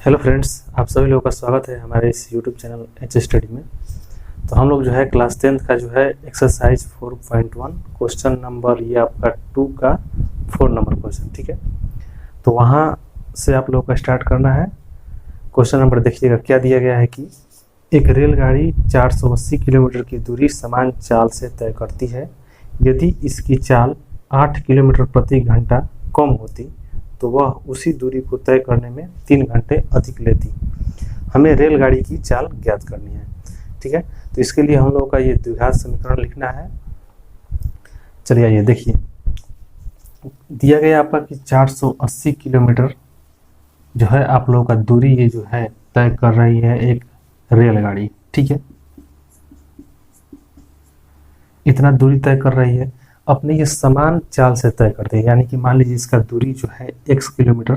Hello friends, आप सभी लोगों का स्वागत है हमारे इस यूट्यूब चैनल एच स्टडी में। तो हम लोग जो है क्लास 10th का जो है एक्सरसाइज 4.1 क्वेश्चन नंबर ये आपका 2 का 4 नंबर क्वेश्चन, ठीक है। तो वहाँ से आप लोगों का स्टार्ट करना है। क्वेश्चन नंबर देखिएगा क्या दिया गया है कि एक रेलगाड़ी 480 किलोमीटर की दूरी समान चाल से तय करती है। यदि इसकी चाल 8 किलोमीटर प्रति घंटा कम होती तो वह उसी दूरी को तय करने में 3 घंटे अधिक लेती। हमें रेलगाड़ी की चाल ज्ञात करनी है, ठीक है। तो इसके लिए हम लोगों का ये द्विघात समीकरण लिखना है। चलिए आइए देखिए, दिया गया आपका कि 480 किलोमीटर जो है आप लोगों का दूरी ये जो है तय कर रही है एक रेलगाड़ी, ठीक है। इतना दूरी तय कर रही है, अपने ये समान चाल से तय करते हैं, यानी कि मान लीजिए इसका दूरी जो है x किलोमीटर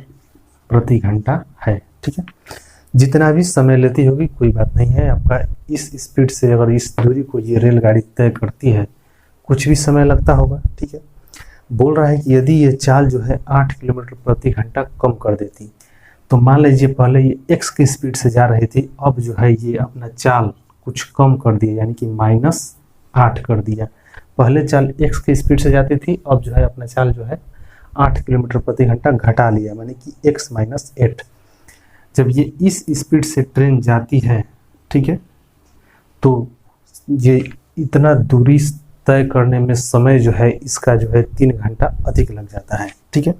प्रति घंटा है, ठीक है। जितना भी समय लेती होगी कोई बात नहीं है, आपका इस स्पीड से अगर इस दूरी को ये रेलगाड़ी तय करती है कुछ भी समय लगता होगा, ठीक है। बोल रहा है कि यदि ये चाल जो है 8 किलोमीटर प्रति घंटा कम कर देती, तो मान लीजिए पहले ये x की स्पीड से जा रही थी, अब जो है ये अपना चाल कुछ कम कर दिया, यानी कि -8 कर दिया। पहले चाल x की स्पीड से जाती थी, अब जो है अपना चाल जो है 8 किलोमीटर प्रति घंटा घटा लिया, माने कि x - 8। जब ये इस स्पीड से ट्रेन जाती है, ठीक है, तो ये इतना दूरी तय करने में समय जो है इसका जो है 3 घंटा अधिक लग जाता है, ठीक है।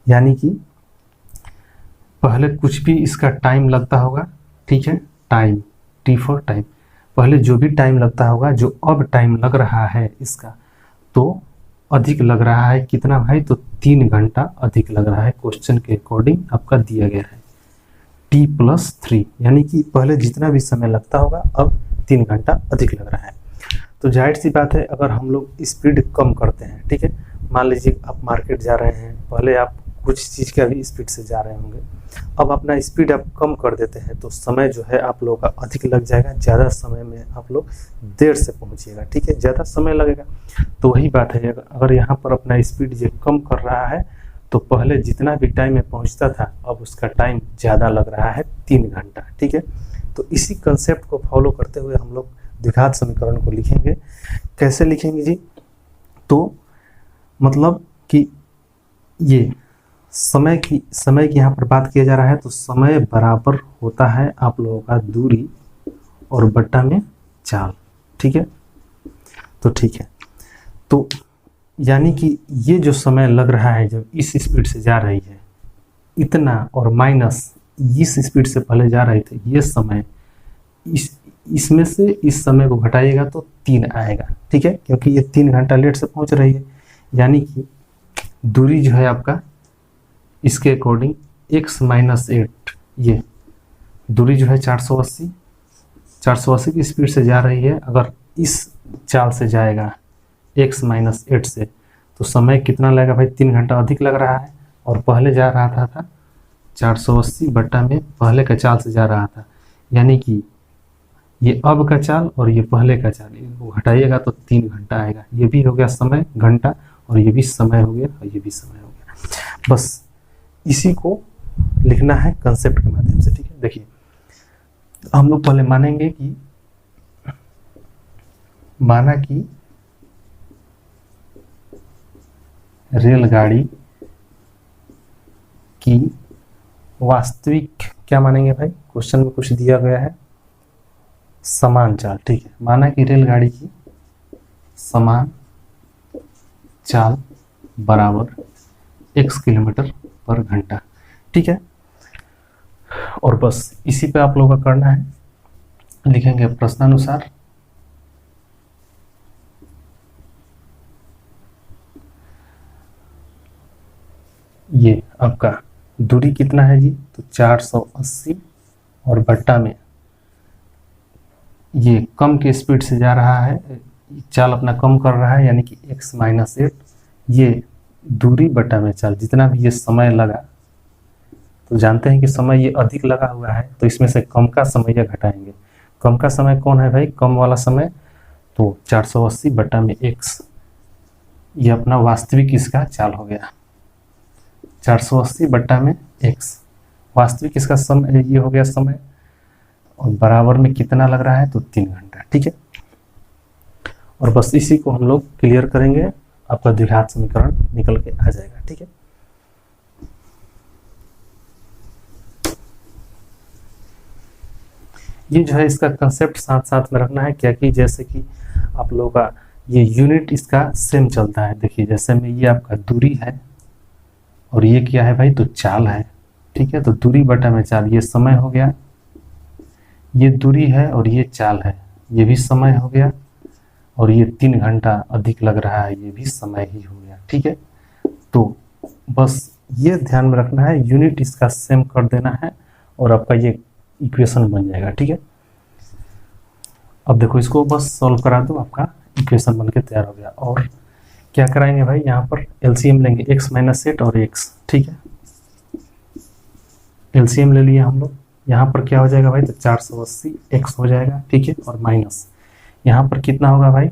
यानी कि पहले कुछ भी इसका टाइम लगता होगा, ठीक है, टाइम टी फॉर टाइम, पहले जो भी टाइम लगता होगा, जो अब टाइम लग रहा है इसका तो अधिक लग रहा है। कितना भाई? तो 3 घंटा अधिक लग रहा है। क्वेश्चन के अकॉर्डिंग आपका दिया गया है t+3, यानी कि पहले जितना भी समय लगता होगा अब 3 घंटा अधिक लग रहा है। तो जाहिर सी बात है, अगर हम लोग स्पीड कम करते हैं, ठीक है, मान लीजिए आप मार्केट जा रहे हैं, पहले आप कुछ चीज़ का भी स्पीड से जा रहे होंगे, अब अपना स्पीड आप कम कर देते हैं तो समय जो है आप लोगों का अधिक लग जाएगा, ज़्यादा समय में आप लोग देर से पहुंचिएगा, ठीक है, ज़्यादा समय लगेगा। तो वही बात है, अगर यहाँ पर अपना स्पीड जो कम कर रहा है तो पहले जितना भी टाइम में पहुंचता था अब उसका टाइम ज़्यादा लग रहा है, 3 घंटा, ठीक है। तो इसी कंसेप्ट को फॉलो करते हुए हम लोग द्विघात समीकरण को लिखेंगे। कैसे लिखेंगे जी? तो मतलब कि ये समय की यहाँ पर बात किया जा रहा है, तो समय बराबर होता है आप लोगों का दूरी और बट्टा में चाल, ठीक है। तो ठीक है, तो यानी कि ये जो समय लग रहा है जब इस स्पीड से जा रही है इतना, और माइनस इस स्पीड से पहले जा रहे थे ये समय, इसमें से इस समय को घटाइएगा तो 3 आएगा, ठीक है, क्योंकि ये 3 घंटा लेट से पहुंच रही है। यानी कि दूरी जो है आपका इसके अकॉर्डिंग x - 8, ये दूरी जो है 480 की स्पीड से जा रही है। अगर इस चाल से जाएगा x - 8 से, तो समय कितना लगेगा भाई? 3 घंटा अधिक लग रहा है, और पहले जा रहा था 480 बट्टा में पहले का चाल से जा रहा था, यानी कि ये अब का चाल और ये पहले का चाल, वो घटाइएगा तो 3 घंटा आएगा। ये भी हो गया समय घंटा, और ये भी समय हो गया, और ये भी समय हो गया। बस इसी को लिखना है कंसेप्ट के माध्यम से, ठीक है। देखिए, हम लोग पहले मानेंगे कि माना कि रेलगाड़ी की वास्तविक, क्या मानेंगे भाई? क्वेश्चन में कुछ दिया गया है समान चाल, ठीक है। माना कि रेलगाड़ी की समान चाल बराबर x किलोमीटर पर घंटा, ठीक है। और बस इसी पे आप लोगों का करना है। लिखेंगे प्रश्नानुसार ये आपका दूरी कितना है जी? तो 480, और बट्टा में ये कम के स्पीड से जा रहा है, चाल अपना कम कर रहा है, यानी कि x - 8, ये दूरी बटा में चाल, जितना भी ये समय लगा, तो जानते हैं कि समय ये अधिक लगा हुआ है, तो इसमें से कम का समय ये घटाएंगे। कम का समय कौन है भाई? कम वाला समय, तो 480 बटा में x, ये अपना वास्तविक इसका चाल हो गया। 480 बट्टा में x, वास्तविक इसका समय ये हो गया समय, और बराबर में कितना लग रहा है तो 3 घंटा। ठीक है, और बस इसी को हम लोग क्लियर करेंगे, आपका द्विघात समीकरण निकल के आ जाएगा। ठीक है, ये जो है इसका कंसेप्ट साथ साथ में रखना है क्या कि जैसे कि आप लोगों का ये यूनिट इसका सेम चलता है। देखिए जैसे में ये आपका दूरी है और ये क्या है भाई तो चाल है। ठीक है, तो दूरी बटा में चाल, ये समय हो गया, ये दूरी है और ये चाल है, ये भी समय हो गया, और ये 3 घंटा अधिक लग रहा है, ये भी समय ही हो गया। ठीक है, तो बस ये ध्यान में रखना है, यूनिट इसका सेम कर देना है और आपका ये इक्वेशन बन जाएगा। ठीक है, अब देखो इसको बस सॉल्व करा दो, आपका इक्वेशन बन के तैयार हो गया। और क्या कराएंगे भाई, यहाँ पर एलसीएम लेंगे x माइनस 8 और x। ठीक है, एलसीएम ले लिया हम लोग, यहाँ पर क्या हो जाएगा भाई तो 480 x हो जाएगा। ठीक है, और माइनस यहाँ पर कितना होगा भाई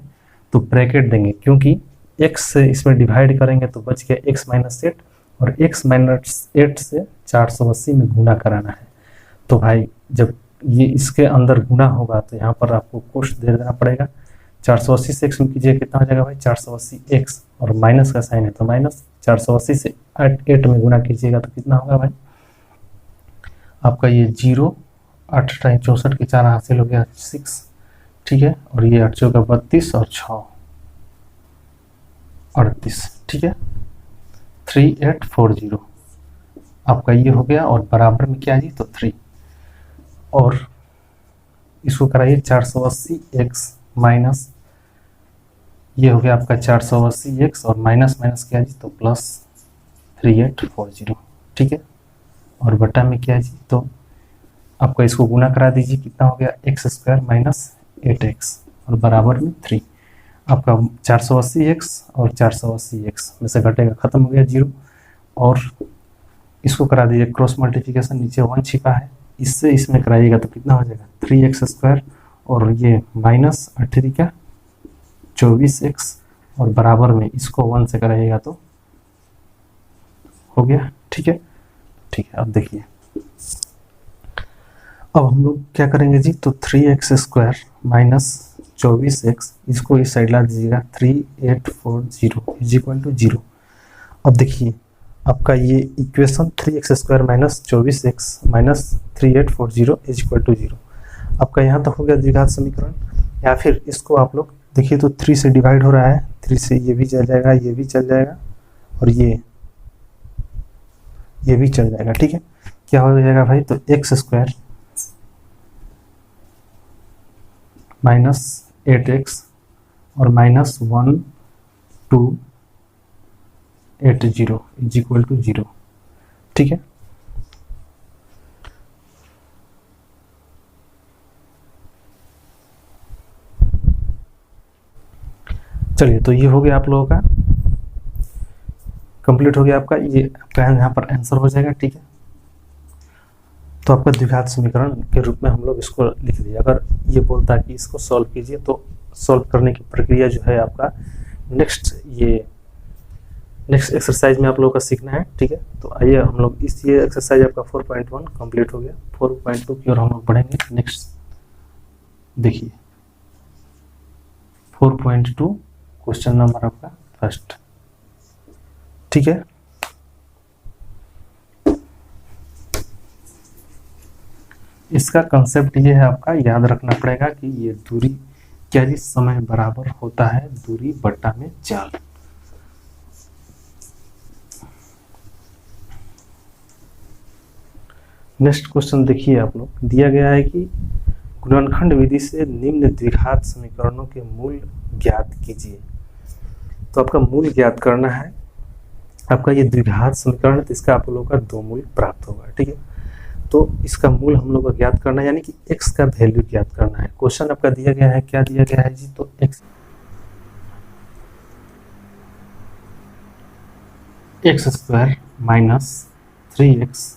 तो ब्रैकेट देंगे, क्योंकि x से इसमें डिवाइड करेंगे तो बच गया x माइनस 8, और x माइनस 8 से 480 में गुना कराना है। तो भाई जब ये इसके अंदर गुना होगा तो यहाँ पर आपको कोष्ठ दे देना पड़ेगा। 480 से x में कीजिए, कितना हो जाएगा भाई 480 x, और माइनस का साइन है तो माइनस, 480 से 8 में गुना कीजिएगा तो कितना होगा भाई आपका ये 0, 8 टाइम 64 के 4 हासिल हो गया 6। ठीक है, और ये 8 चौका 32 और 6 38। ठीक है, 3840 आपका ये हो गया, और बराबर में क्या है जी तो 3, और इसको कराइए 480 x माइनस, ये हो गया आपका 480 x, और माइनस माइनस क्या है जी तो प्लस 3840। ठीक है, और बटा में क्या है जी तो आपका इसको गुना करा दीजिए, कितना हो गया x स्क्वायर माइनस 8x, और बराबर में 3। आपका 480 x और 480 x में से घटेगा, खत्म हो गया 0, और इसको करा दीजिए क्रॉस मल्टीप्लिकेशन, नीचे 1 छिपा है, इससे इसमें कराइएगा तो कितना हो जाएगा 3x स्क्वायर, और ये माइनस 8 का 24x, और बराबर में इसको 1 से कराइएगा तो हो गया। ठीक है, ठीक है, अब देखिए अब हम लोग क्या करेंगे जी तो 3x स्क्वायर माइनस 24x, इसको इस साइड ला दीजिएगा, 3840 इज इक्वल टू 0। अब देखिए आपका ये equation 3x square minus 24x minus 3840 is equal to 0 आपका यहाँ तक हो गया द्विघात समीकरण। या फिर इसको आप लोग देखिए तो 3 से डिवाइड हो रहा है, 3 से ये भी चल जाएगा, ये भी चल जाएगा, और ये भी चल जाएगा। ठीक है, क्या हो जाएगा भाई तो x स्क्वायर माइनस 8x और माइनस 1280 इज इक्वल टू 0। ठीक है, चलिए तो ये हो गया आप लोगों का कंप्लीट हो गया, आपका ये आपका यहाँ पर आंसर हो जाएगा। ठीक है, तो आपका द्विघात समीकरण के रूप में हम लोग इसको लिख दिया। अगर ये बोलता है कि इसको सॉल्व कीजिए तो सॉल्व करने की प्रक्रिया जो है आपका नेक्स्ट एक्सरसाइज में आप लोगों का सीखना है। ठीक है, तो आइए हम लोग ये एक्सरसाइज आपका 4.1 कंप्लीट हो गया। 4.2 की ओर हम लोग बढ़ेंगे। नेक्स्ट देखिए 4.2 क्वेश्चन नंबर आपका फर्स्ट। ठीक है, इसका कंसेप्ट ये है, आपका याद रखना पड़ेगा कि ये दूरी क्या जी समय बराबर होता है दूरी बट्टा में चाल। नेक्स्ट क्वेश्चन देखिए आप लोग, दिया गया है कि गुणनखंड विधि से निम्न द्विघात समीकरणों के मूल ज्ञात कीजिए। तो आपका मूल ज्ञात करना है, आपका ये द्विघात समीकरण, तो इसका आप लोगों का 2 मूल प्राप्त होगा। ठीक है, तो इसका मूल हम लोग को ज्ञात करना है, यानी कि x का वैल्यू ज्ञात करना है। क्वेश्चन आपका दिया गया है, क्या दिया गया है जी तो x square minus 3x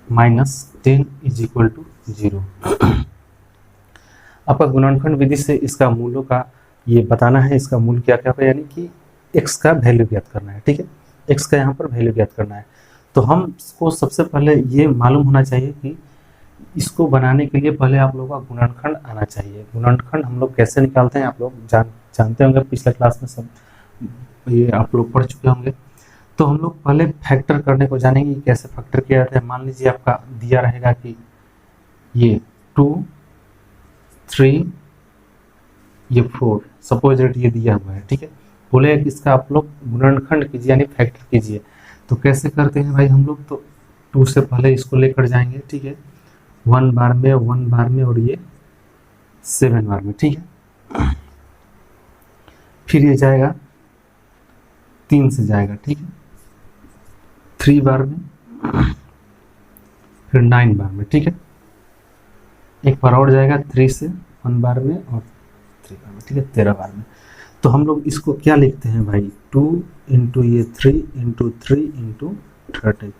minus 10 is equal to 0। आपका गुणनखंड विधि से इसका मूलों का ये बताना है, इसका मूल क्या क्या है, यानी कि x का वैल्यू ज्ञात करना है। ठीक है, x का यहाँ पर वैल्यू ज्ञात करना है। तो हमको सबसे पहले ये मालूम होना चाहिए कि इसको बनाने के लिए पहले आप लोगों का गुणनखंड आना चाहिए। गुणनखंड हम लोग कैसे निकालते हैं आप लोग जानते होंगे, पिछले क्लास में सब ये आप लोग पढ़ चुके होंगे। तो हम लोग पहले फैक्टर करने को जानेंगे कि कैसे फैक्टर किया जाता है। मान लीजिए आपका दिया रहेगा कि ये 2, 3, ये 4, सपोज दैट ये दिया हुआ है, ठीक है। बोले कि इसका आप लोग गुणनखंड कीजिए यानी फैक्टर कीजिए। तो कैसे करते हैं भाई हम लोग, तो 2 से पहले इसको लेकर जाएंगे, ठीक है, 1 बार में, 1 बार में, और ये 7 बार में, ठीक है। फिर ये जाएगा 3 से जाएगा, ठीक है, 3 बार में, फिर 9 बार में, ठीक है। एक बार और जाएगा 3 से 1 बार में और 3 बार में, ठीक है, 13 बार में। तो हम लोग इसको क्या लिखते हैं भाई, 2 इंटू ये 3 इंटू 3 इंटू 30।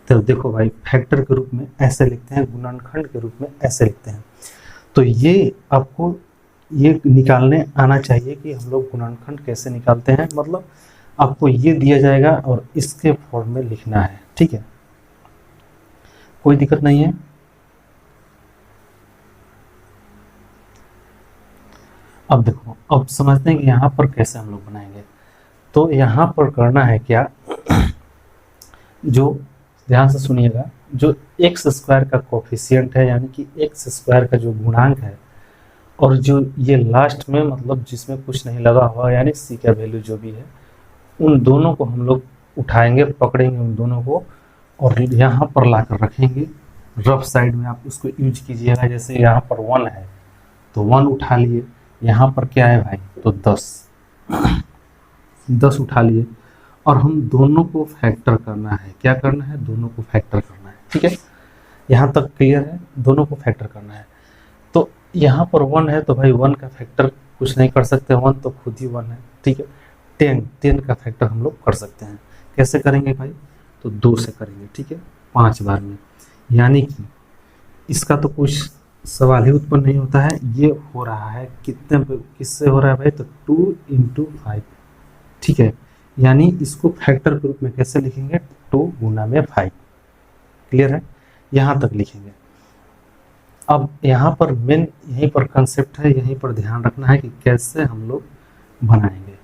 तो देखो भाई फैक्टर के रूप में ऐसे लिखते हैं, गुणनखंड के रूप में ऐसे लिखते हैं। तो ये आपको ये निकालने आना चाहिए कि हम लोग गुणनखंड कैसे निकालते हैं। मतलब आपको ये दिया जाएगा और इसके फॉर्म में लिखना है, ठीक है, कोई दिक्कत नहीं है। अब देखो, अब समझते हैं कि यहाँ पर कैसे हम लोग बनाएंगे। तो यहाँ पर करना है क्या, जो ध्यान से सुनिएगा, जो एक्स स्क्वायर का कोफिशिएंट है यानी कि एक्स स्क्वायर का जो गुणांक है, और जो ये लास्ट में मतलब जिसमें कुछ नहीं लगा हुआ यानी सी का वैल्यू जो भी है, उन दोनों को हम लोग उठाएंगे, पकड़ेंगे उन दोनों को और यहाँ पर लाकर रखेंगे। रफ साइड में आप उसको यूज कीजिएगा। जैसे यहाँ पर 1 है तो 1 उठा लिए, यहाँ पर क्या है भाई, तो 10 उठा लिए, और हम दोनों को फैक्टर करना है। क्या करना है, दोनों को फैक्टर करना है, ठीक है। यहाँ तक क्लियर है, दोनों को फैक्टर करना है। तो यहाँ पर 1 है तो भाई 1 का फैक्टर कुछ नहीं कर सकते, 1 तो खुद ही 1 है, ठीक है। 10 का फैक्टर हम लोग कर सकते हैं। कैसे करेंगे भाई, तो 2 से करेंगे, ठीक है, 5 बार में। यानी कि इसका तो कुछ सवाल ही उत्पन्न नहीं होता है। ये हो रहा है किससे हो रहा है भाई, तो 2 इंटू 5, ठीक है। यानी इसको फैक्टर के रूप में कैसे लिखेंगे, 2 गुना में 5। क्लियर है, यहाँ तक लिखेंगे। अब यहाँ पर मेन यहीं पर कंसेप्ट है, यहीं पर ध्यान रखना है कि कैसे हम लोग बनाएंगे।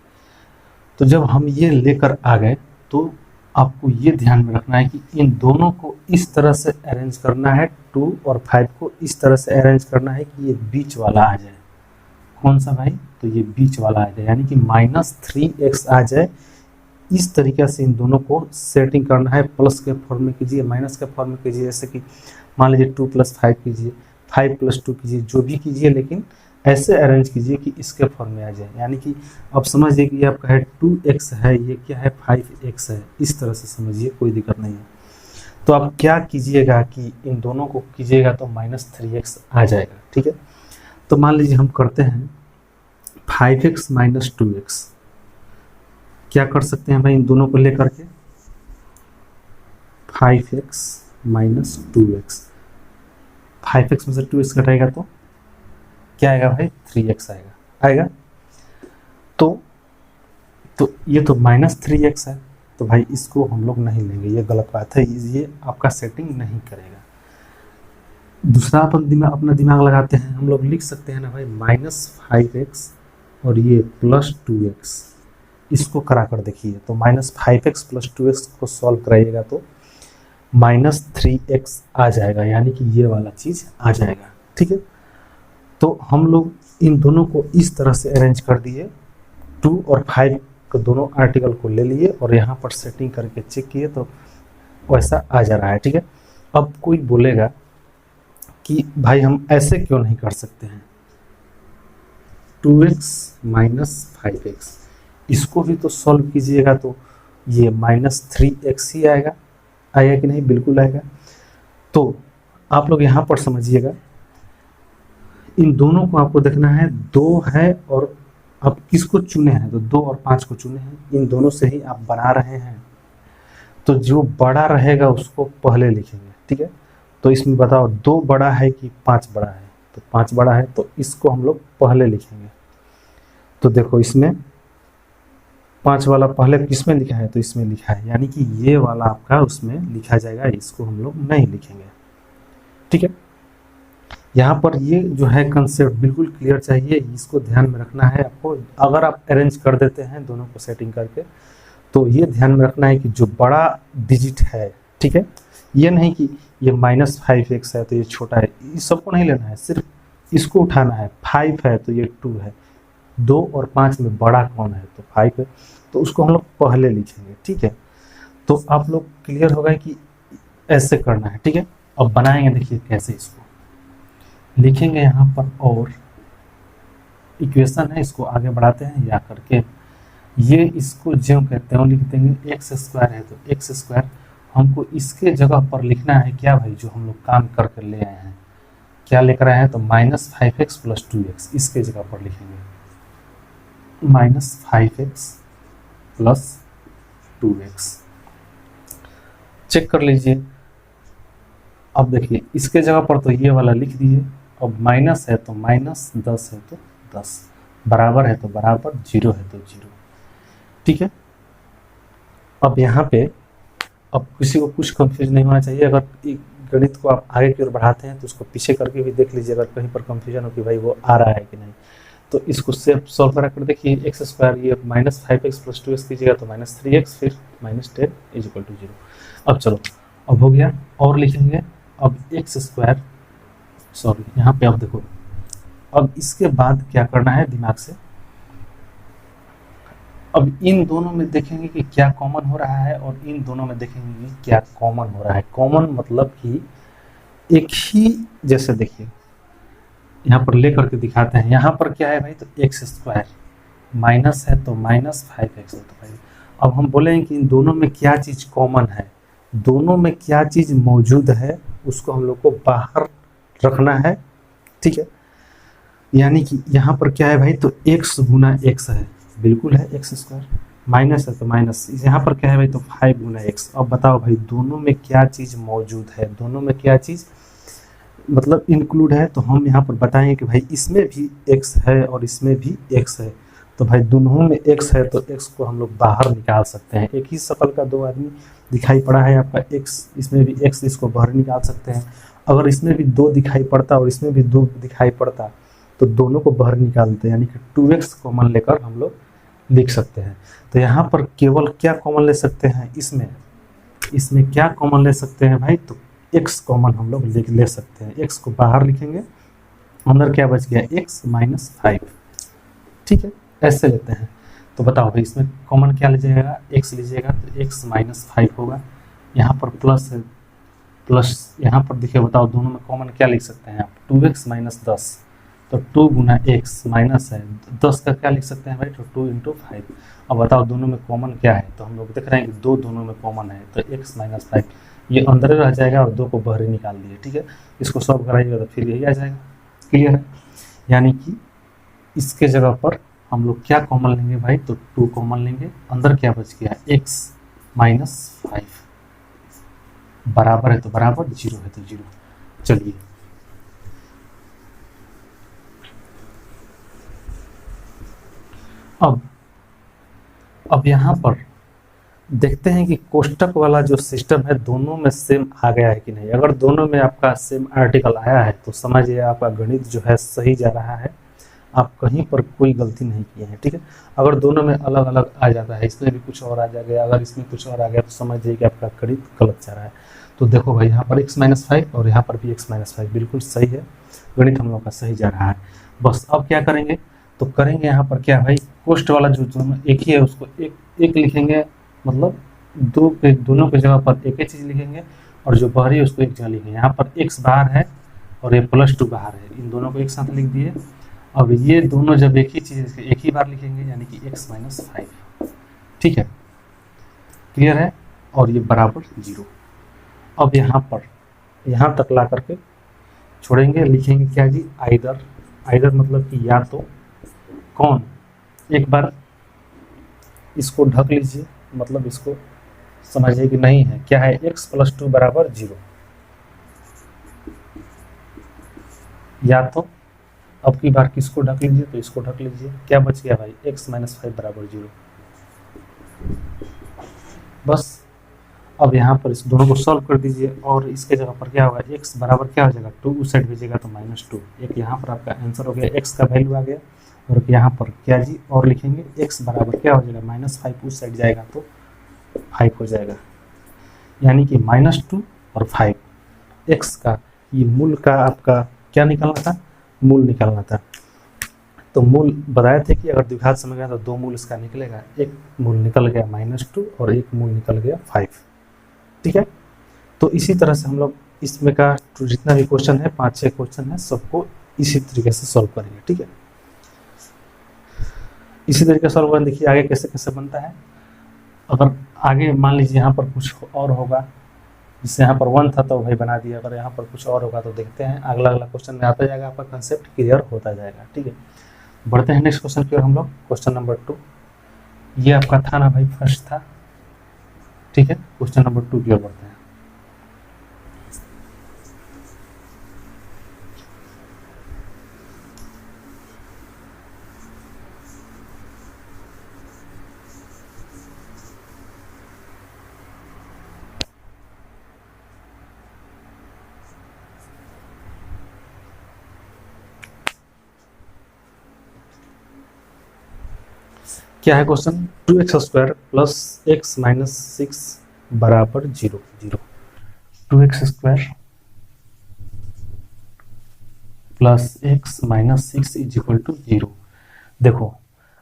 तो जब हम ये लेकर आ गए तो आपको ये ध्यान में रखना है कि इन दोनों को इस तरह से अरेंज करना है, 2 और 5 को इस तरह से अरेंज करना है कि ये बीच वाला आ जाए। कौन सा भाई, तो ये बीच वाला आ जाए, यानी कि -3x आ जाए। इस तरीके से इन दोनों को सेटिंग करना है। प्लस के फॉर्म में कीजिए, माइनस के फॉर्म में कीजिए, जैसे कि मान लीजिए 2 + 5 कीजिए, 5 + 2 कीजिए, जो भी कीजिए, लेकिन ऐसे अरेंज कीजिए कि इसके फॉर्म में आ जाए। यानी कि अब समझिए कि ये आपका है 2x है, ये क्या है 5x है, इस तरह से समझिए, कोई दिक्कत नहीं है। तो आप क्या कीजिएगा कि इन दोनों को कीजिएगा तो -3x आ जाएगा, ठीक है। तो मान लीजिए हम करते हैं 5x - 2x। क्या कर सकते हैं भाई, इन दोनों को लेकर के 5x - 2x, 5x में से 2x घटाएगा तो क्या आएगा भाई, 3x आएगा। तो ये तो -3x है, तो भाई इसको हम लोग नहीं लेंगे, ये गलत बात है, ये आपका सेटिंग नहीं करेगा। दूसरा अपन अपना दिमाग लगाते हैं, हम लोग लिख सकते हैं ना भाई -5x और ये +2x, इसको करा कर देखिए। तो -5x + 2x को सॉल्व कराइएगा तो -3x आ जाएगा, यानी कि ये वाला चीज़ आ जाएगा, ठीक है। तो हम लोग इन दोनों को इस तरह से अरेंज कर दिए, 2 और 5 को दोनों आर्टिकल को ले लिए और यहाँ पर सेटिंग करके चेक किए तो वैसा आ जा रहा है, ठीक है। अब कोई बोलेगा कि भाई हम ऐसे क्यों नहीं कर सकते हैं, 2x - 5x, इसको भी तो सॉल्व कीजिएगा तो ये -3x ही आएगा कि नहीं, बिल्कुल आएगा। तो आप लोग यहाँ पर समझिएगा, इन दोनों को आपको देखना है, 2 है और अब किसको चुने हैं, तो 2 और 5 को चुने हैं, इन दोनों से ही आप बना रहे हैं। तो जो बड़ा रहेगा उसको पहले लिखेंगे, ठीक है। तो इसमें बताओ 2 बड़ा है कि 5 बड़ा है, तो 5 बड़ा है, तो इसको हम लोग पहले लिखेंगे। तो देखो इसमें 5 वाला पहले किसमें लिखा है, तो इसमें लिखा है, यानी कि ये वाला आपका उसमें लिखा जाएगा, इसको हम लोग नहीं लिखेंगे। ठीक है, यहाँ पर ये जो है कंसेप्ट बिल्कुल क्लियर चाहिए, इसको ध्यान में रखना है आपको। अगर आप अरेंज कर देते हैं दोनों को सेटिंग करके, तो ये ध्यान में रखना है कि जो बड़ा डिजिट है, ठीक है, ये नहीं कि ये -5x है तो ये छोटा है, इस सबको नहीं लेना है, सिर्फ इसको उठाना है। 5 है तो ये 2 है, 2 और 5 में बड़ा कौन है, तो 5 है, तो उसको हम लोग पहले लिखेंगे। ठीक है, तो आप लोग क्लियर होगा कि ऐसे करना है। ठीक है, अब बनाएंगे, देखिए कैसे इसको लिखेंगे यहाँ पर, और इक्वेशन है इसको आगे बढ़ाते हैं या करके, ये इसको जो कहते हैं लिख देंगे। एक्स स्क्वायर है तो एक्स स्क्वायर हमको इसके जगह पर लिखना है क्या भाई, जो हम लोग काम करके ले आए हैं, क्या लेकर आए हैं, तो -5x + 2x, इसके जगह पर लिखेंगे -5x + 2x। चेक कर लीजिए, अब देखिए इसके जगह पर तो ये वाला लिख दीजिए। अब माइनस है तो -10 है तो 10, बराबर है तो बराबर, 0 है तो 0। ठीक है, अब यहाँ पे अब किसी को कुछ कंफ्यूज नहीं होना चाहिए। अगर गणित को आप आगे की ओर बढ़ाते हैं तो उसको पीछे करके भी देख लीजिए, अगर कहीं पर कंफ्यूजन हो कि भाई वो आ रहा है कि नहीं, तो इसको सेफ सॉल्व करा कर देखिए। एक्स स्क्वायर ये -5x + 2x कीजिएगा तो -3x, फिर -10 = 0। अब चलो, अब हो गया, और लिखेंगे अब एक्स स्क्वायर, सॉरी यहाँ पे अब देखो, अब इसके बाद क्या करना है दिमाग से, अब इन दोनों में देखेंगे कि क्या कॉमन हो रहा है, और इन दोनों में देखेंगे कि क्या कॉमन हो रहा है। कॉमन मतलब कि एक ही, जैसे देखिए यहाँ पर ले करके दिखाते हैं, यहाँ पर क्या है भाई, तो एक्स स्क्वायर, माइनस है तो -5x है तो भाई, अब हम बोलेंगे कि इन दोनों में क्या चीज़ कॉमन है, दोनों में क्या चीज़ मौजूद है, उसको हम लोग को बाहर रखना है। ठीक है, यानी कि यहाँ पर क्या है भाई, तो x गुना x है, बिल्कुल है एक्स स्क्वायर, माइनस है तो माइनस, यहाँ पर क्या है भाई, तो 5 गुना x। अब बताओ भाई दोनों में क्या चीज़ मौजूद है, दोनों में क्या चीज़ मतलब इंक्लूड है, तो हम यहाँ पर बताएंगे कि भाई इसमें भी x है और इसमें भी x है, तो भाई दोनों में x है तो x को हम लोग बाहर निकाल सकते हैं। एक ही शकल का दो आदमी दिखाई पड़ा है आपका x, इसमें भी x, इसको बाहर निकाल सकते हैं। अगर इसमें भी 2 दिखाई पड़ता और इसमें भी 2 दिखाई पड़ता तो दोनों को बाहर निकालते हैं, यानी कि 2x कॉमन लेकर हम लोग लिख सकते हैं। तो यहाँ पर केवल क्या कॉमन ले सकते हैं, इसमें क्या कॉमन ले सकते हैं भाई, तो x कॉमन हम लोग ले सकते हैं। x को बाहर लिखेंगे, अंदर क्या बच गया, x - 5। ठीक है, ऐसे लेते हैं। तो बताओ भाई इसमें कॉमन क्या लीजिएगा, x लीजिएगा तो x - 5 होगा, यहाँ पर प्लस है, प्लस यहाँ पर देखिए, बताओ दोनों में कॉमन क्या लिख सकते हैं आप, 2x - 10, तो 2 गुना x, माइनस है 10 का क्या लिख सकते हैं भाई, तो 2 × 5। अब बताओ दोनों में कॉमन क्या है, तो हम लोग देख रहे हैं कि 2 दोनों में कॉमन है, तो x - 5 ये अंदर रह जाएगा और 2 को बाहर निकाल दिए। ठीक है, इसको सॉल्व कराइएगा तो फिर यही आ जाएगा। क्लियर है, यानी कि इसके जगह पर हम लोग क्या कॉमन लेंगे भाई, तो 2 कॉमन लेंगे, अंदर क्या बच गया, x - 5, बराबर है तो बराबर, 0 है तो 0। चलिए अब यहाँ पर देखते हैं कि कोष्टक वाला जो सिस्टम है दोनों में सेम आ गया है कि नहीं। अगर दोनों में आपका सेम आर्टिकल आया है तो समझिए आपका गणित जो है सही जा रहा है, आप कहीं पर कोई गलती नहीं किए हैं। ठीक है, अगर दोनों में अलग अलग आ जाता है, इसमें भी कुछ और आ जाएगा, अगर इसमें कुछ और आ गया तो समझिए कि आपका गणित गलत जा रहा है। तो देखो भाई यहाँ पर x - 5 और यहाँ पर भी x - 5 बिल्कुल सही है, गणित हम लोग का सही जा रहा है। बस अब क्या करेंगे, तो करेंगे यहाँ पर क्या भाई, कोष्ट वाला जो एक ही है उसको एक लिखेंगे, मतलब दोनों की जगह पर एक ही चीज़ लिखेंगे, और जो बाहरी है उसको एक जगह लिखेंगे। यहाँ पर x बाहर है और ये +2 बाहर है, इन दोनों को एक साथ लिख दिए। अब ये दोनों जब एक ही चीज़ एक ही बार लिखेंगे, यानी कि x - 5। ठीक है, क्लियर है, और ये बराबर 0। अब यहाँ पर यहाँ तक ला करके छोड़ेंगे, लिखेंगे क्या जी, आइदर मतलब कि या तो कौन, एक बार इसको ढक लीजिए, मतलब इसको समझिए कि नहीं है, क्या है, x + 2 = 0, या तो अब की बार किसको ढक लीजिए, तो इसको ढक लीजिए, क्या बच गया भाई, x - 5 = 0। बस अब यहाँ पर इस दोनों को सॉल्व कर दीजिए और इसके जगह पर क्या होगा, x बराबर क्या हो जाएगा 2, उस साइड भेजिएगा तो -2। एक यहाँ पर आपका आंसर हो गया, x का वैल्यू आ गया। और यहाँ पर क्या जी और लिखेंगे, x बराबर क्या हो जाएगा -5, उस साइड जाएगा तो 5 हो जाएगा। यानी कि -2 और 5 x का ये मूल का आपका क्या निकालना था, मूल निकालना था। तो मूल बताए थे कि अगर द्विघात समय गया तो 2 मूल इसका निकलेगा, एक मूल निकल गया -2 और एक मूल निकल गया 5। ठीक है, तो इसी तरह से हम लोग इसमें का जितना भी क्वेश्चन है 5-6 क्वेश्चन है सबको इसी तरीके से सॉल्व करेंगे। ठीक है, इसी तरीके से सॉल्व करें। देखिए आगे कैसे कैसे बनता है। अगर आगे मान लीजिए यहाँ पर कुछ और होगा, जैसे यहाँ पर 1 था तो भाई बना दिया, अगर यहाँ पर कुछ और होगा तो देखते हैं, अगला क्वेश्चन में आता जाएगा, आपका कंसेप्ट क्लियर होता जाएगा। ठीक है, बढ़ते हैं नेक्स्ट क्वेश्चन की ओर हम लोग। क्वेश्चन नंबर 2 ये आपका था ना भाई, फर्स्ट था। ठीक है, क्वेश्चन नंबर 2 की ओर बढ़ते हैं। क्या है question, 2x² plus x minus 6 बराबर 0। 2x² plus x minus 6 is equal to 0। देखो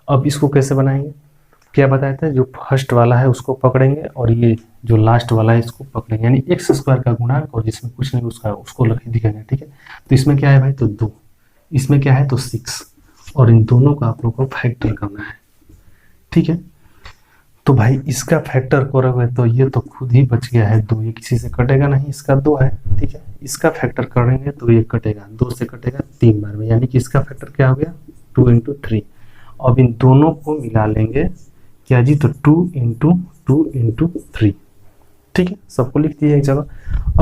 अब इसको कैसे बनाएंगे, क्या बताया था, जो फर्स्ट वाला है उसको पकड़ेंगे और ये जो लास्ट वाला है इसको पकड़ेंगे, यानी x² का गुणांक और जिसमें कुछ नहीं उसको लिखेंगे। ठीक है, तो इसमें क्या है भाई, तो 2, इसमें क्या है तो 6, और इन दोनों का आप लोग को फैक्टर करना है। ठीक है, तो भाई इसका फैक्टर करोगे तो ये तो खुद ही बच गया है 2, ये किसी से कटेगा नहीं, इसका 2 है। ठीक है, इसका फैक्टर करेंगे तो ये कटेगा, 2 से कटेगा 3 बार में, यानी कि इसका फैक्टर क्या हो गया 2 × 3। अब इन दोनों को मिला लेंगे क्या जी, तो 2 × 2 × 3। ठीक है, सबको लिख दिए एक जगह।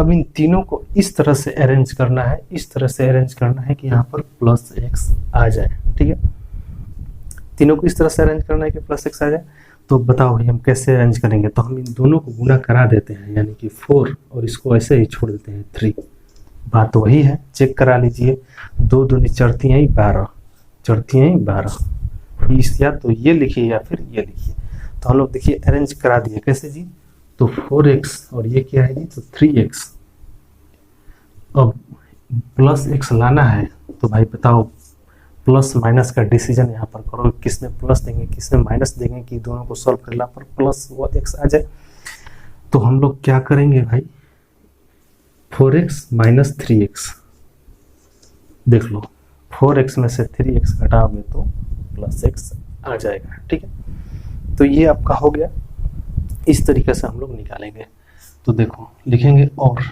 अब इन तीनों को इस तरह से अरेंज करना है, इस तरह से अरेंज करना है कि यहाँ पर प्लस x आ जाए। ठीक है, तीनों को इस तरह से अरेंज करना है कि प्लस x आ जाए। तो बताओ भाई हम कैसे अरेंज करेंगे, तो हम इन दोनों को गुना करा देते हैं, यानी कि 4 और इसको ऐसे ही छोड़ देते हैं 3। बात तो वही है, चेक करा लीजिए, 2 दूनी चढ़ती हैं 12, चढ़ती हैं 12, इस या तो ये लिखिए या फिर ये लिखिए। तो हम लोग देखिए अरेंज करा दिए कैसे जी, तो 4x और ये क्या है जी, तो 3x। अब प्लस x लाना है तो भाई बताओ प्लस माइनस का डिसीजन यहाँ पर करो, किसमें प्लस देंगे किसमें माइनस देंगे, कि दोनों को सॉल्व करने पर प्लस वो x आ जाए। तो हम लोग क्या करेंगे भाई, 4x माइनस 3x, देख लो 4x में से 3x घटाओगे तो प्लस x आ जाएगा। ठीक है, तो ये आपका हो गया, इस तरीके से हम लोग निकालेंगे। तो देखो लिखेंगे और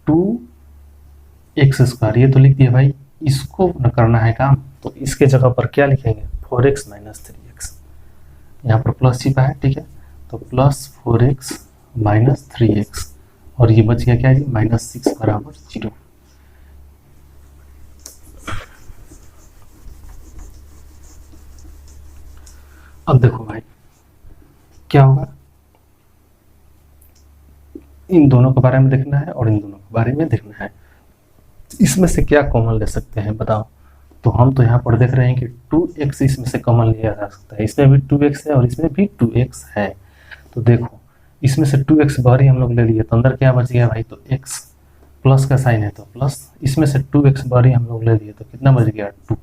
2x², ये तो लिख दिया भाई, इसको न करना है काम, तो इसके जगह पर क्या लिखेंगे 4x माइनस 3x, यहाँ पर प्लस छिपा है। ठीक है, तो प्लस 4x माइनस 3x और ये बच गया क्या है -6 बराबर 0। अब देखो भाई क्या होगा, इन दोनों के बारे में देखना है और इन दोनों के बारे में देखना है, इसमें से क्या कॉमन ले सकते हैं बताओ। तो हम तो यहाँ पर देख रहे हैं कि 2x इसमें से कॉमन लिया जा सकता है, इसमें भी 2x है और इसमें भी 2x है। तो देखो इसमें से 2x बाहर ही हम लोग ले लिए, तो अंदर क्या बच गया भाई, तो x प्लस का साइन है तो प्लस, इसमें से 2x बाहर ही हम लोग ले लिए तो कितना बच गया 2।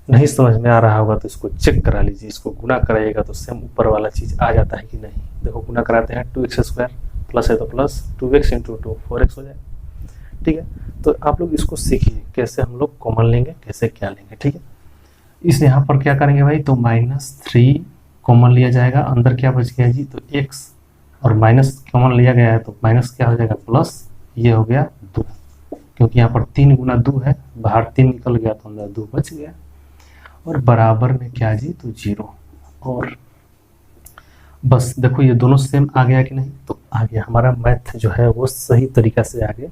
नहीं समझ में आ रहा होगा तो इसको चेक करा लीजिए, इसको गुना कराइएगा तो सेम ऊपर वाला चीज़ आ जाता है कि नहीं। देखो गुना कराते हैं, 2x² प्लस है तो प्लस 2x × 2 4x हो जाए। ठीक है, तो आप लोग इसको सीखिए कैसे हम लोग कॉमन लेंगे, कैसे क्या लेंगे। ठीक है, इस यहाँ पर क्या करेंगे भाई, तो -3 कॉमन लिया जाएगा, अंदर क्या बच गया जी, तो x और माइनस कॉमन लिया गया है तो माइनस क्या हो जाएगा प्लस, ये हो गया 2, क्योंकि यहाँ पर 3 × 2 है, बाहर 3 निकल गया तो अंदर 2 बच गया, और बराबर में क्या जी, तो 0। और बस देखो ये दोनों सेम आ गया कि नहीं, तो आ गया, हमारा मैथ जो है वो सही तरीका से आगे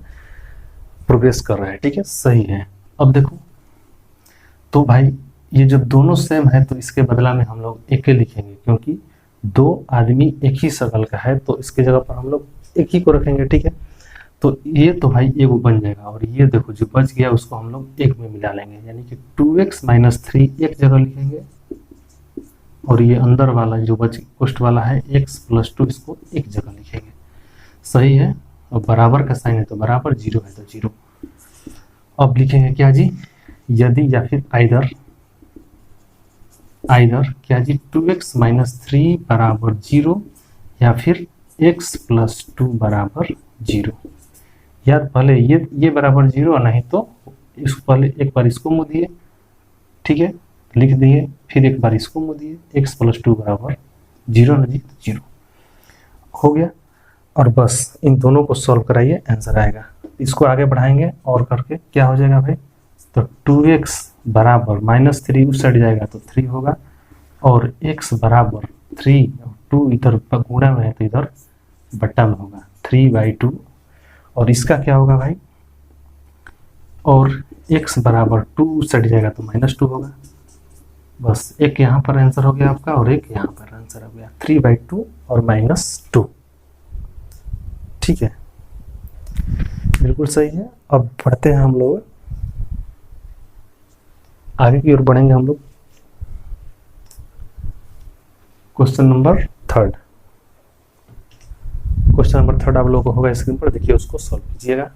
प्रोग्रेस कर रहा है। ठीक है, सही है। अब देखो तो भाई ये जब दोनों सेम है तो इसके बदला में हम लोग एक लिखेंगे, क्योंकि दो आदमी एक ही शक्ल का है तो इसके जगह पर हम लोग एक ही को रखेंगे, ठीक है। तो ये तो भाई एगो बन जाएगा, और ये देखो जो बच गया उसको हम लोग एक में मिला लेंगे, यानी कि 2x माइनस 3 एक जगह लिखेंगे, और ये अंदर वाला जो बच पोस्ट वाला है x प्लस 2 इसको एक जगह लिखेंगे, सही है। और बराबर का साइन है तो बराबर, जीरो है तो जीरो। अब लिखेंगे क्या जी, यदि या फिर आइदर क्या जी 2x माइनस 3 बराबर 0 या फिर x प्लस 2 बराबर 0। यार पहले ये बराबर 0, नहीं तो इसको पहले एक बार इसको मुँह दिए, ठीक है, लिख दिए, फिर एक बार इसको मुँह दिए, x प्लस 2 बराबर 0 ना जी, 0 हो गया। और बस इन दोनों को सॉल्व कराइए, आंसर आएगा। इसको आगे बढ़ाएंगे और करके क्या हो जाएगा भाई, तो 2x बराबर माइनस 3 उस साइड जाएगा तो 3 होगा, और x बराबर 3, 2 इधर गुणा में है तो इधर बट्टा में होगा, 3/2। और इसका क्या होगा भाई, और x बराबर 2 उस साइड जाएगा तो -2 होगा। बस एक यहाँ पर आंसर हो गया आपका, और एक यहाँ पर आंसर हो गया, 3/2 और -2, ठीक है, बिल्कुल सही है। अब बढ़ते हैं हम लोग आगे की ओर, बढ़ेंगे हम लोग क्वेश्चन नंबर 3। क्वेश्चन नंबर 3 आप लोगों को होगा स्क्रीन पर, देखिए उसको सॉल्व कीजिएगा।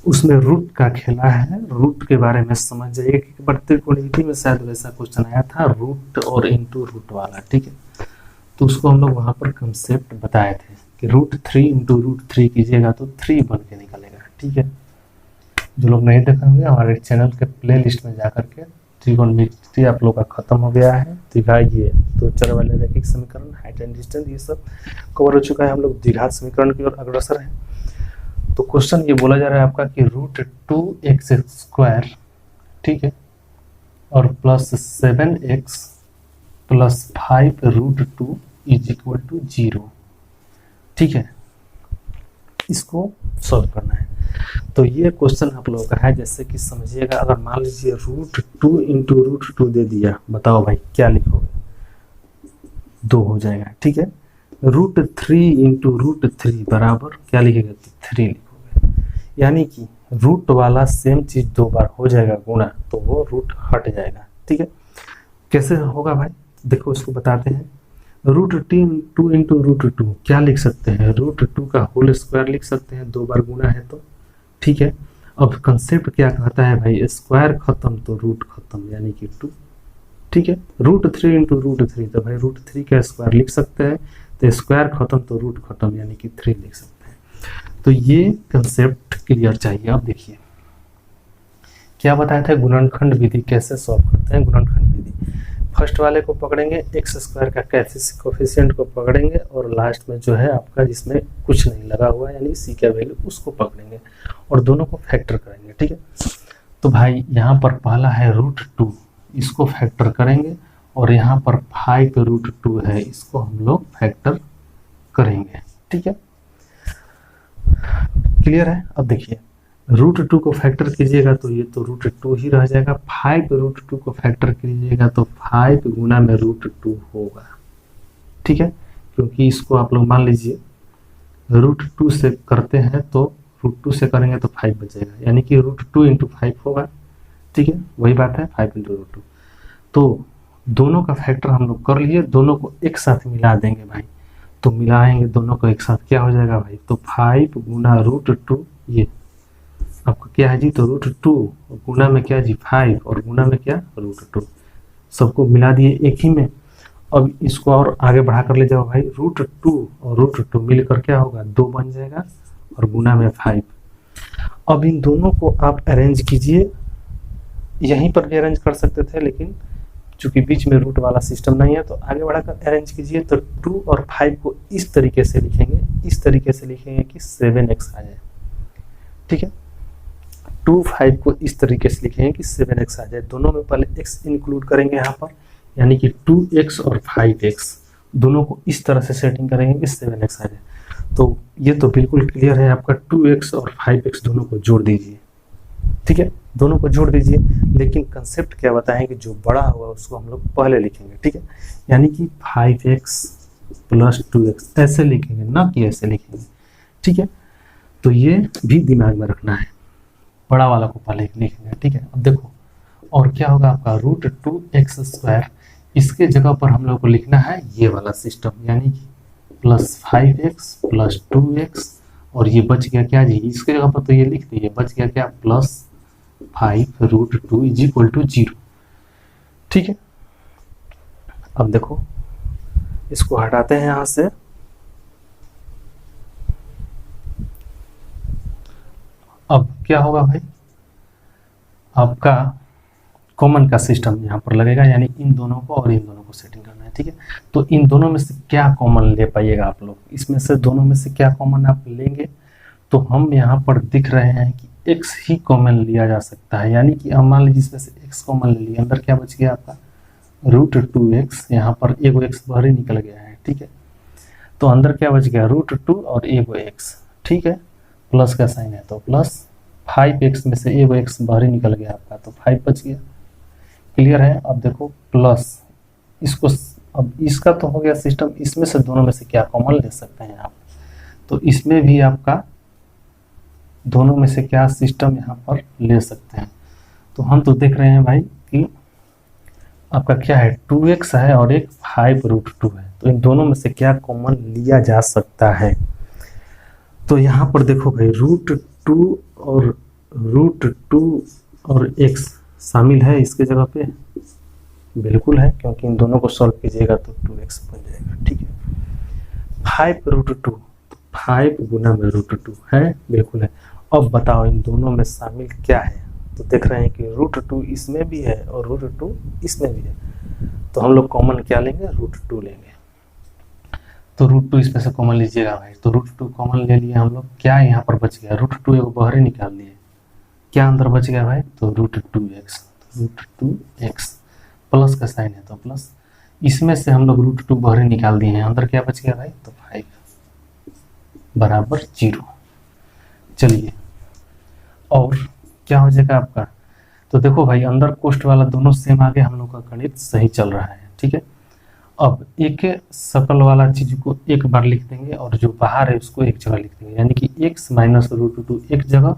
उसमें रूट का खेला है, रूट के बारे में समझ जाइए, कि त्रिकोणमिति में शायद वैसा क्वेश्चन आया था, रूट और इनटू रूट वाला, ठीक है। तो उसको हम लोग वहाँ पर कंसेप्ट बताए थे कि √3 इंटू √3 कीजिएगा तो 3 बन के निकलेगा, ठीक है। जो लोग नहीं देखे होंगे हमारे चैनल के प्ले लिस्ट में जा करके, त्रिकोणमिति आप लोग का खत्म हो गया है, द्विघात ये दो चर वाले रैखिक समीकरण, हाइट एंड डिस्टेंस, ये सब कवर हो चुका है। हम लोग द्विघात समीकरण की ओर अग्रसर है। तो क्वेश्चन ये बोला जा रहा है आपका कि √2x², ठीक है, और plus 7x plus 5√2 is equal to 0, ठीक है। इसको सॉल्व करना है। तो ये क्वेश्चन आप लोगों का है, जैसे कि समझिएगा, अगर मान लीजिए √2 इंटू √2 दे दिया, बताओ भाई क्या लिखोगे, 2 हो जाएगा, ठीक है। √3 इंटू √3 बराबर क्या लिखेगा, 3 लिखोगे, यानी कि रूट वाला सेम चीज 2 बार हो जाएगा गुणा, तो वो रूट हट जाएगा, ठीक है। कैसे होगा भाई, देखो इसको बताते हैं। √2 इंटू √2 क्या लिख सकते हैं, √2 का होल स्क्वायर लिख सकते हैं, 2 बार गुना है तो, ठीक है। अब कंसेप्ट क्या कहता है भाई, स्क्वायर खत्म तो रूट खत्म, यानी कि 2, ठीक है। √3 इंटू √3 तो भाई √3 का स्क्वायर लिख सकते हैं, तो स्क्वायर खत्म तो रूट खत्म, यानी कि 3 लिख सकते हैं। तो ये कंसेप्ट क्लियर चाहिए। अब देखिए क्या बताया था, गुणनखंड विधि कैसे सॉल्व करते हैं। गुणनखंड विधि फर्स्ट वाले को पकड़ेंगे, x² का कोफिशिएंट को पकड़ेंगे, और लास्ट में जो है आपका जिसमें कुछ नहीं लगा हुआ यानी c का वैल्यू, उसको पकड़ेंगे और दोनों को फैक्टर करेंगे, ठीक है। तो भाई यहाँ पर पहला है √2, इसको फैक्टर करेंगे, और यहाँ पर 5√2 है, इसको हम लोग फैक्टर करेंगे, ठीक है, क्लियर है। अब देखिए √2 को फैक्टर कीजिएगा तो ये तो √2 ही रह जाएगा, 5√2 को फैक्टर कीजिएगा तो 5 गुना में √2 होगा, ठीक है, क्योंकि इसको आप लोग मान लीजिए √2 से करते हैं तो √2 से करेंगे तो 5 बचेगा, यानी कि √2 इंटू 5 होगा, ठीक है, वही बात है 5 इंटू √2। तो दोनों का फैक्टर हम लोग कर लिए, दोनों को एक साथ मिला देंगे भाई, तो मिलाएंगे दोनों को एक साथ, क्या हो जाएगा भाई, तो 5 गुना √2, ये आपका क्या है जी, तो √2 गुना में क्या जी 5, और गुना में क्या √2, सबको मिला दिए एक ही में। अब इसको और आगे बढ़ा कर ले जाओ भाई, √2 और √2 मिलकर क्या होगा, 2 बन जाएगा, और गुना में 5। अब इन दोनों को आप अरेंज कीजिए, यहीं पर भी अरेंज कर सकते थे, लेकिन चूंकि बीच में रूट वाला सिस्टम नहीं है तो आगे बढ़ाकर अरेंज कीजिए। तो 2 और 5 को इस तरीके से लिखेंगे, इस तरीके से लिखेंगे कि 7x आ जाए, ठीक है। 2, 5 को इस तरीके से लिखेंगे कि 7x आ जाए, दोनों में पहले x इंक्लूड करेंगे यहाँ पर, यानी कि 2x और 5x दोनों को इस तरह से सेटिंग करेंगे कि 7x आ जाए। तो ये तो बिल्कुल क्लियर है आपका, 2x और 5x दोनों को जोड़ दीजिए, ठीक है, दोनों को जोड़ दीजिए, लेकिन कंसेप्ट क्या बताएं कि जो बड़ा हुआ उसको हम लोग पहले लिखेंगे। ठीक है, यानी कि 5x प्लस 2x ऐसे लिखेंगे, ना कि ऐसे लिखेंगे। ठीक है, तो ये भी दिमाग में रखना है, बड़ा वाला को पहले लिखेंगे। ठीक है, अब देखो और क्या होगा आपका √2x², इसके जगह पर हम लोग को लिखना है ये वाला सिस्टम, यानी कि प्लस 5x प्लस 2x, और ये बच गया क्या जी, इसके जगह पर तो ये लिख दिए, बच गया क्या प्लस 5√2 इज इक्वल टू 0। ठीक है, अब देखो इसको हटाते हैं यहां से, अब क्या होगा भाई, आपका कॉमन का सिस्टम यहाँ पर लगेगा, यानी इन दोनों को और इन दोनों को सेटिंग करना है। ठीक है, तो इन दोनों में से क्या कॉमन ले पाइएगा आप लोग, इसमें से दोनों में से क्या कॉमन आप लेंगे, तो हम यहाँ पर दिख रहे हैं कि x ही कॉमन लिया जा सकता है, यानी कि हम मान लीजिए इसमें से x कॉमन ले लिए, अंदर क्या बच गया आपका √2x, यहाँ पर एगो x बाहर ही निकल गया है। ठीक है, तो अंदर क्या बच गया √2 और एगो x। ठीक है, प्लस का साइन है तो प्लस 5x में से एगो x बाहर ही निकल गया आपका, तो 5 बच गया। क्लियर है, अब देखो प्लस इसको, अब इसका तो हो गया सिस्टम, इसमें से दोनों में से क्या कॉमन ले सकते हैं आप, तो इसमें भी आपका दोनों में से क्या सिस्टम यहाँ पर ले सकते हैं, तो हम तो देख रहे हैं भाई कि आपका क्या है 2x है और एक 5√2 है, तो इन दोनों में से क्या कॉमन लिया जा सकता है, तो यहाँ पर देखो भाई √2 और x शामिल है इसके जगह पे, बिल्कुल है, क्योंकि इन दोनों को सॉल्व कीजिएगा तो 2x बन जाएगा। ठीक है, 5√2, 5 गुना में √2 है, बिल्कुल है। अब बताओ इन दोनों में शामिल क्या है, तो देख रहे हैं कि √2 इसमें भी है और √2 इसमें भी है, तो हम लोग कॉमन क्या लेंगे, √2 लेंगे, तो √2 इसमें से कॉमन लीजिएगा भाई, तो √2 कॉमन ले लिए हम लोग, क्या यहाँ पर बच गया √2 एक बाहर ही निकाल लिए, क्या अंदर बच गया भाई, तो √2x प्लस का साइन है तो प्लस, इसमें से हम लोग √2 बाहर ही निकाल दिए हैं, अंदर क्या बच गया भाई, तो 5 बराबर 0। चलिए और क्या हो जाएगा आपका, तो देखो भाई अंदर कोष्ठ वाला दोनों सेम आगे, हम लोग का गणित सही चल रहा है। ठीक है, अब एक सकल वाला चीज को एक बार लिख देंगे और जो बाहर है उसको एक जगह लिख देंगे, यानी कि x माइनस √2 एक जगह,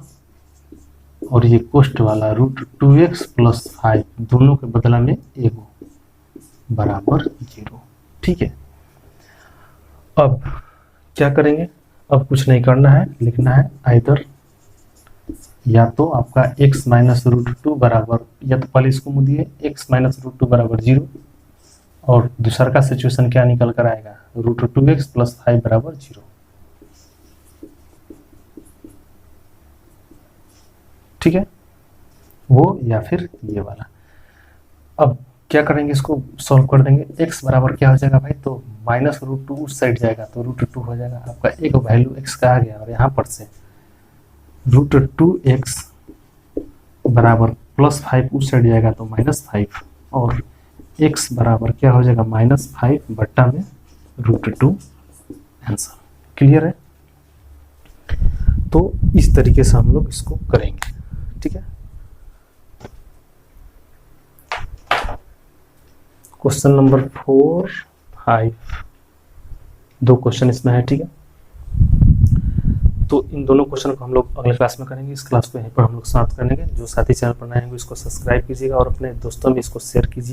और ये कोष्ठ वाला √2x प्लस 5 दोनों के बदला में एगो बराबर 0। ठीक है, अब क्या करेंगे, अब कुछ नहीं करना है, लिखना है आइदर या तो आपका x माइनस √2 बराबर, या तो पहले इसको मुँह दिए x माइनस √2 बराबर 0, और दूसरा का सिचुएशन क्या निकल कर आएगा √2x प्लस 5 बराबर 0। ठीक है, वो या फिर ये वाला। अब क्या करेंगे, इसको सॉल्व कर देंगे, x बराबर क्या हो जाएगा भाई, तो माइनस √2 उस साइड जाएगा तो √2 हो जाएगा, आपका एक वैल्यू x का आ गया, और यहाँ पर से √2x बराबर प्लस 5 उस साइड जाएगा तो -5, और x बराबर क्या हो जाएगा -5 बट्टा में √2 आंसर। क्लियर है, तो इस तरीके से हम लोग इसको करेंगे। ठीक है, क्वेश्चन नंबर 4, 5, 2 क्वेश्चन इसमें है। ठीक है, तो इन दोनों क्वेश्चन को हम लोग अगले क्लास में करेंगे, इस क्लास को यहीं पर हम लोग समाप्त करेंगे। जो साथी चैनल पर नए हैं इसको सब्सक्राइब कीजिएगा और अपने दोस्तों में इसको शेयर कीजिए।